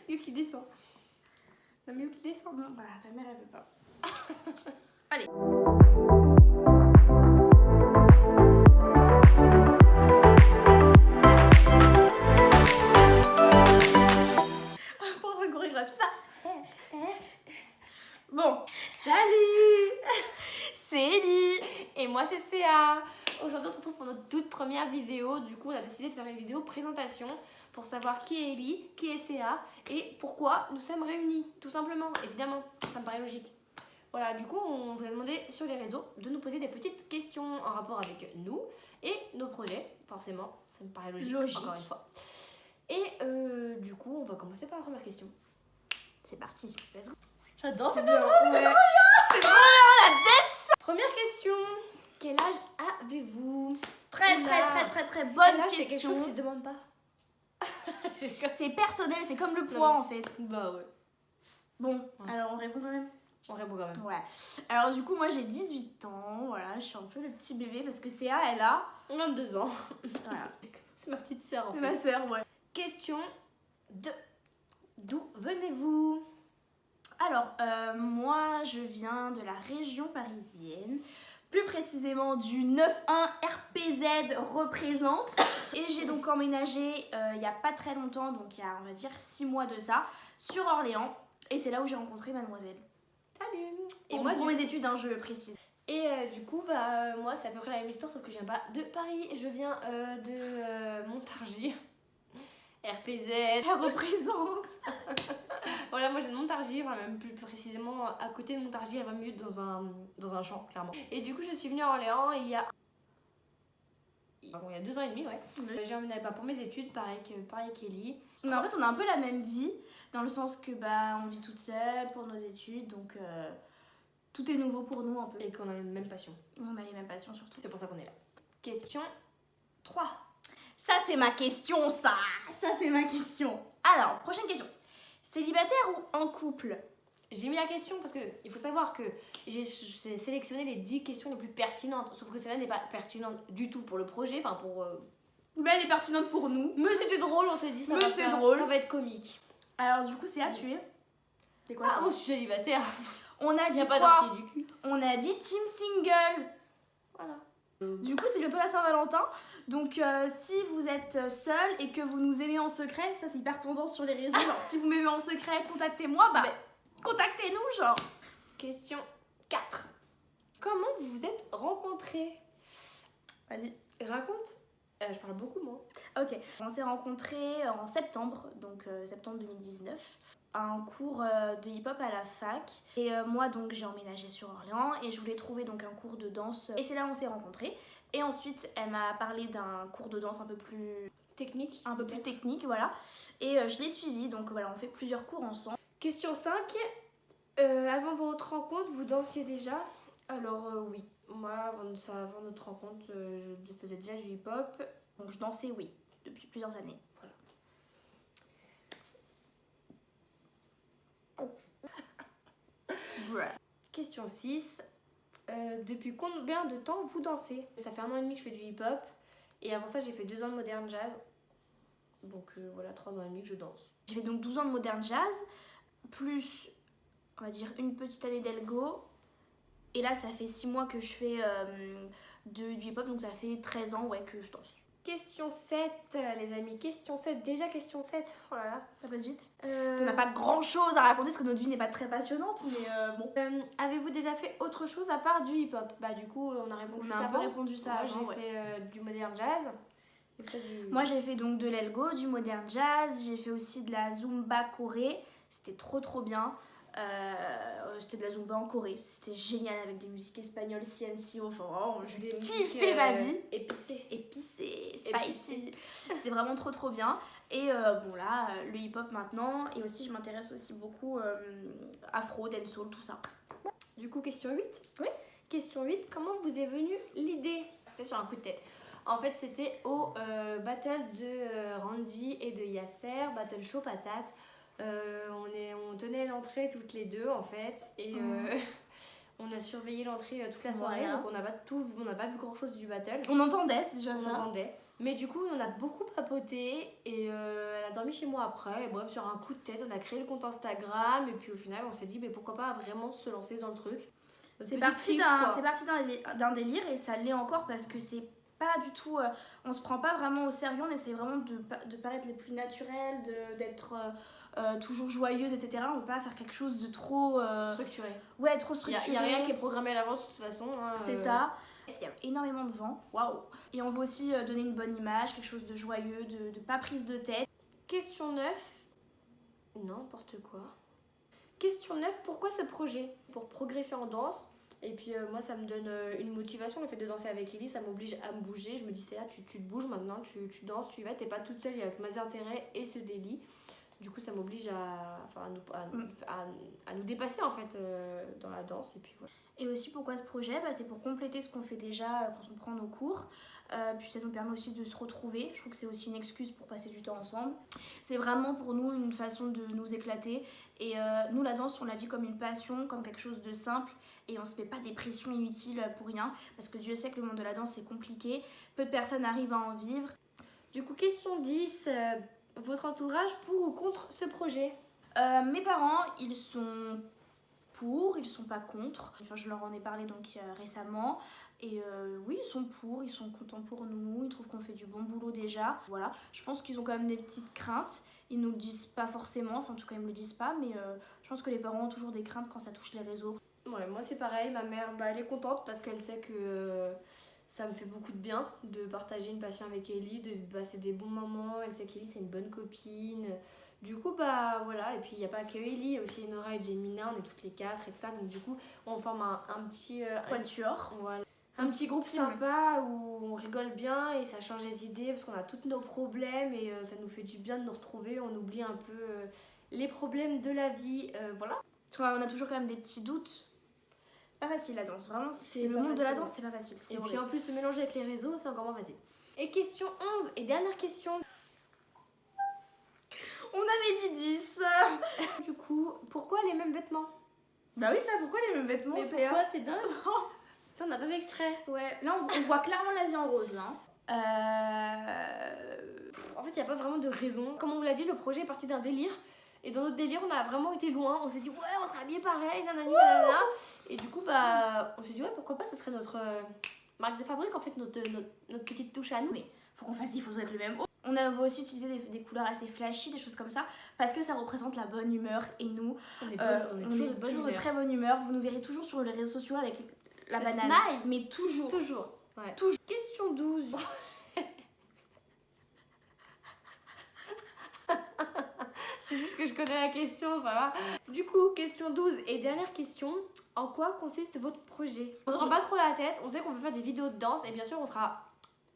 Yuki descend. Non mais Yuki descend. Non, bah ta mère elle veut pas. Allez. Pour une chorégraphie, ça. Bon, salut. C'est Ellie. Et moi c'est Céa. Aujourd'hui on se retrouve pour notre toute première vidéo. Du coup on a décidé de faire une vidéo présentation pour savoir qui est Ellie, qui est Céa et pourquoi nous sommes réunis. Tout simplement, évidemment, ça me paraît logique. Voilà, du coup on vous a demandé sur les réseaux de nous poser des petites questions en rapport avec nous et nos projets. Forcément, ça me paraît logique. Encore une fois. Et du coup on va commencer par la première question. C'est parti. Let's go. J'adore cette Ouais. C'est trop bien la tête. Première question. Quel âge avez-vous? Très bonne L'âge, c'est quelque question. chose qui se demande pas. C'est personnel, c'est comme le poids en fait. Bah ouais. Bon, Ouais. alors on répond quand même. On répond quand même. Ouais. Alors du coup, moi j'ai 18 ans, voilà, je suis un peu le petit bébé parce que Céa, elle a... 22 ans. Voilà. C'est ma petite sœur en C'est fait. ma sœur, ouais. Question 2. D'où venez-vous? Alors, moi je viens de la région parisienne, plus précisément du 91 RPZ représente. Et j'ai donc emménagé il y a pas très longtemps, donc il y a on va dire 6 mois de ça, sur Orléans. Et c'est là où j'ai rencontré mademoiselle. Salut. Et Et moi, moi, pour mes études, hein, je précise. Et du coup, bah, moi, c'est à peu près la même histoire, sauf que je viens pas de Paris, je viens de Montargis. RPZ. Elle représente. Voilà, moi j'ai de Montargis, enfin, même plus précisément à côté de Montargis, à 20 minutes dans un champ, clairement. Et du coup, je suis venue à Orléans il y a 2 ans et demi, ouais. J'ai emménagé pour mes études, pareil qu'Ellie. Mais en fait, on a un peu la même vie, dans le sens que bah, on vit toute seule pour nos études, donc tout est nouveau pour nous un peu. Et qu'on a une même passion. On a les mêmes passions surtout. C'est pour ça qu'on est là. Question 3. Ça, c'est ma question, ça. Ça, c'est ma question. Alors, prochaine question. Célibataire ou en couple? J'ai mis la question parce que il faut savoir que j'ai sélectionné les 10 questions les plus pertinentes. Sauf que celle-là n'est pas pertinente du tout pour le projet, enfin pour... Mais elle est pertinente pour nous. Mais c'était drôle, on s'est dit ça, Mais va c'est faire- drôle. ça va être comique. Alors, du coup, c'est à tuer. C'est quoi Ah, toi moi je suis célibataire. On a Il n'y dit a pas quoi? d'artier du cul. On a dit team single. Voilà. Du coup, c'est bientôt la Saint-Valentin. Donc, si vous êtes seul et que vous nous aimez en secret, ça c'est hyper tendance sur les réseaux. Genre, si vous m'aimez en secret, contactez-moi. Bah, contactez-nous, genre. Question 4. Comment vous vous êtes rencontrés? Vas-y. Raconte. Je parle beaucoup moi. Ok. On s'est rencontrés en septembre, donc septembre 2019, à un cours de hip-hop à la fac. Et moi, donc, j'ai emménagé sur Orléans et je voulais trouver donc un cours de danse. Et c'est là où on s'est rencontrés. Et ensuite, elle m'a parlé d'un cours de danse un peu plus Technique. technique, voilà. Et je l'ai suivi, donc voilà, on fait plusieurs cours ensemble. Question 5. Avant votre rencontre, vous dansiez déjà? Alors oui. Moi, avant notre rencontre, je faisais déjà du hip-hop. Donc je dansais, oui, depuis plusieurs années. Voilà. Question 6. Depuis combien de temps vous dansez? Ça fait 1 an et demi que je fais du hip-hop. Et avant ça, j'ai fait 2 ans de modern jazz. Donc voilà, 3 ans et demi que je danse. J'ai fait donc 12 ans de modern jazz, plus, on va dire, une petite année d'elgo. Et là, ça fait 6 mois que je fais du hip-hop, donc ça fait 13 ans ouais, que je danse. Question 7, les amis. Question 7. Déjà question 7. Oh là là. Ça passe vite. On n'a pas grand-chose à raconter, parce que notre vie n'est pas très passionnante, mais bon. Avez-vous déjà fait autre chose à part du hip-hop? Bah du coup, on a répondu On a un peu répondu ça Moi, avant, j'ai ouais. fait du modern jazz. Et toi, Moi, j'ai fait donc de l'elgo, du modern jazz, j'ai fait aussi de la zumba corée. C'était trop bien. C'était de la zumba en Corée. C'était génial avec des musiques espagnoles, CNCO. Enfin, vraiment, je kiffais ma vie. Épicé, spicy. C'était vraiment trop bien. Et bon, là, le hip-hop maintenant. Et aussi, je m'intéresse aussi beaucoup afro, dancehall, tout ça. Du coup, question 8. Oui. Question 8, comment vous est venue l'idée? C'était sur un coup de tête. En fait, c'était au battle de Randy et de Yasser, battle chaud patate. On tenait l'entrée toutes les deux en fait et on a surveillé l'entrée toute la soirée, Voilà. donc on n'a pas vu grand chose du battle. On entendait, c'est déjà On ça. entendait. Mais du coup, on a beaucoup papoté et elle a dormi chez moi après. Et bref, sur un coup de tête, on a créé le compte Instagram et puis au final, on s'est dit mais pourquoi pas vraiment se lancer dans le truc. C'est parti d'un délire et ça l'est encore parce que c'est pas du tout. On se prend pas vraiment au sérieux, on essaie vraiment de paraître les plus naturels, d'être toujours joyeuse, etc. On veut pas faire quelque chose de trop. Structuré. Ouais, trop structuré. Il y a rien qui est programmé à l'avance de toute façon. Hein, c'est ça. Il y a énormément de vent, waouh! Et on veut aussi donner une bonne image, quelque chose de joyeux, de pas prise de tête. Question 9. N'importe quoi. Question 9, pourquoi ce projet? Pour progresser en danse. Et puis moi ça me donne une motivation, le fait de danser avec Ellie, ça m'oblige à me bouger. Je me dis c'est là, tu te bouges maintenant, tu danses, tu y vas, t'es pas toute seule, il y a avec mes intérêts et ce délit. Du coup ça m'oblige à nous dépasser en fait dans la danse. Et puis voilà. Et aussi pourquoi ce projet, c'est pour compléter ce qu'on fait déjà quand on prend nos cours. Puis ça nous permet aussi de se retrouver. Je trouve que c'est aussi une excuse pour passer du temps ensemble. C'est vraiment pour nous une façon de nous éclater. Et nous, la danse, on la vit comme une passion, comme quelque chose de simple. Et on se met pas des pressions inutiles pour rien. Parce que Dieu sait que le monde de la danse, c'est compliqué. Peu de personnes arrivent à en vivre. Du coup, question 10. Votre entourage pour ou contre ce projet? Mes parents, ils sont pour, ils sont pas contre. Enfin, je leur en ai parlé donc récemment. Et oui, ils sont pour, ils sont contents pour nous, ils trouvent qu'on fait du bon boulot déjà. Voilà, je pense qu'ils ont quand même des petites craintes. Ils nous le disent pas forcément, enfin en tout cas ils me le disent pas, mais je pense que les parents ont toujours des craintes quand ça touche les réseaux. Ouais, moi c'est pareil, ma mère elle est contente parce qu'elle sait que ça me fait beaucoup de bien de partager une passion avec Ellie, de passer des bons moments. Elle sait qu'Ellie c'est une bonne copine. Du coup, voilà, et puis il n'y a pas que Ellie, il y a aussi Nora et Jemina, on est toutes les 4 et tout ça, donc du coup, on forme un petit quatuor. Voilà. Un petit groupe sympa où on rigole bien et ça change les idées parce qu'on a tous nos problèmes et ça nous fait du bien de nous retrouver, on oublie un peu les problèmes de la vie, voilà. Parce qu'on a toujours quand même des petits doutes. Pas facile la danse, vraiment, c'est le monde de la danse, c'est pas facile. Et puis en plus, se mélanger avec les réseaux, c'est encore moins facile. Et question 11 et dernière question. On avait dit 10. Du coup, pourquoi les mêmes vêtements? Bah oui, ça, pourquoi les mêmes vêtements? Mais pourquoi c'est dingue? Putain, on a pas fait exprès. Ouais, là on voit clairement la vie en rose là. En fait, il n'y a pas vraiment de raison. Comme on vous l'a dit, le projet est parti d'un délire. Et dans notre délire, on a vraiment été loin. On s'est dit, ouais, on sera habillés pareil, nanani, nanana. Et du coup, on s'est dit, ouais, pourquoi pas, ce serait notre marque de fabrique, en fait, notre petite touche à nous. Mais faut qu'on fasse des photos avec le même haut. On a aussi utilisé des couleurs assez flashy, des choses comme ça, parce que ça représente la bonne humeur. Et nous, on est toujours de très bonne humeur. Vous nous verrez toujours sur les réseaux sociaux avec la banane. Smile. Mais toujours. Toujours. Ouais. Toujours. Question 12. C'est juste que je connais la question, ça va. Du coup, question 12 et dernière question. En quoi consiste votre projet? On se rend pas trop la tête, on sait qu'on veut faire des vidéos de danse et bien sûr on sera...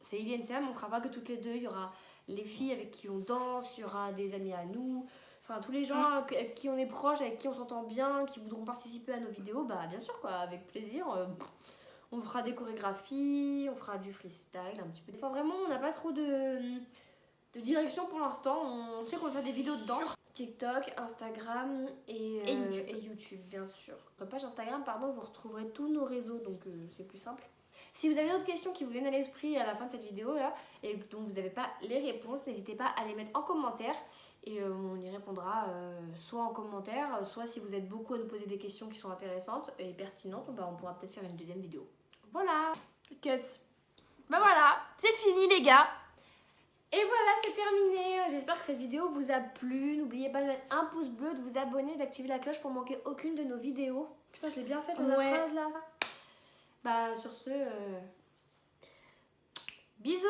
C'est Ellie et Sam, on sera pas que toutes les deux, il y aura les filles avec qui on danse, il y aura des amis à nous, enfin tous les gens avec qui on est proche, avec qui on s'entend bien, qui voudront participer à nos vidéos, bah bien sûr quoi, avec plaisir. On fera des chorégraphies, on fera du freestyle un petit peu. Enfin vraiment, on n'a pas trop de direction pour l'instant, on sait qu'on va faire des vidéos de danse. TikTok, Instagram et YouTube bien sûr. Sur la page Instagram, pardon, vous retrouverez tous nos réseaux, donc c'est plus simple. Si vous avez d'autres questions qui vous viennent à l'esprit à la fin de cette vidéo là et dont vous n'avez pas les réponses, n'hésitez pas à les mettre en commentaire et on y répondra soit en commentaire, soit si vous êtes beaucoup à nous poser des questions qui sont intéressantes et pertinentes, on pourra peut-être faire une deuxième vidéo. Voilà. Cut. Bah voilà, c'est fini les gars. Et voilà, c'est terminé. J'espère que cette vidéo vous a plu. N'oubliez pas de mettre un pouce bleu, de vous abonner, d'activer la cloche pour manquer aucune de nos vidéos. Putain, je l'ai bien faite la phrase là. Bah sur ce, bisous.